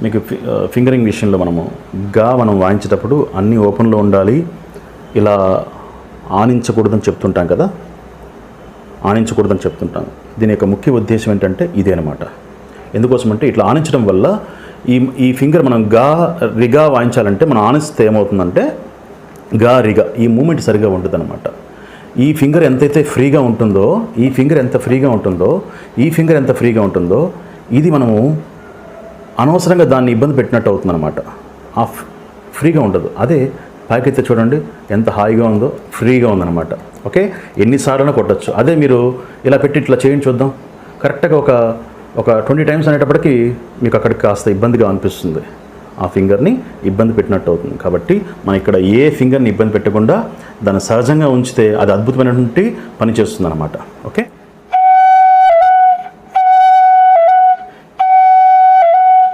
మీకు ఫింగరింగ్ విషయంలో మనం వాయించేటప్పుడు అన్నీ ఓపెన్లో ఉండాలి, ఇలా ఆనించకూడదని చెప్తుంటాం కదా, ఆనించకూడదని చెప్తుంటాం. దీని యొక్క ముఖ్య ఉద్దేశం ఏంటంటే ఇదే అనమాట. ఎందుకోసమంటే ఇట్లా ఆనించడం వల్ల ఈ ఫింగర్ మనం రిగా వాయించాలంటే మనం ఆనిస్తే ఏమవుతుందంటే రిగా ఈ మూమెంట్ సరిగా ఉంటుంది అనమాట. ఈ ఫింగర్ ఎంతైతే ఫ్రీగా ఉంటుందో, ఈ ఫింగర్ ఎంత ఫ్రీగా ఉంటుందో ఇది మనము అనవసరంగా దాన్ని ఇబ్బంది పెట్టినట్టు అవుతుందన్నమాట. ఫ్రీగా ఉండదు. అదే పైకైతే చూడండి ఎంత హాయిగా ఉందో, ఫ్రీగా ఉందన్నమాట. ఓకే, ఎన్నిసార్లు కొట్టచ్చు. అదే మీరు ఇలా పెట్టి ఇట్లా చేయండి చూద్దాం. కరెక్ట్గా ఒక 20 టైమ్స్ అనేటప్పటికీ మీకు అక్కడికి కాస్త ఇబ్బందిగా అనిపిస్తుంది, ఆ ఫింగర్ని ఇబ్బంది పెట్టినట్టు అవుతుంది. కాబట్టి మనం ఇక్కడ ఏ ఫింగర్ని ఇబ్బంది పెట్టకుండా దాన్ని సహజంగా ఉంచితే అది అద్భుతమైనటువంటి పని చేస్తుంది అన్నమాట. ఓకే.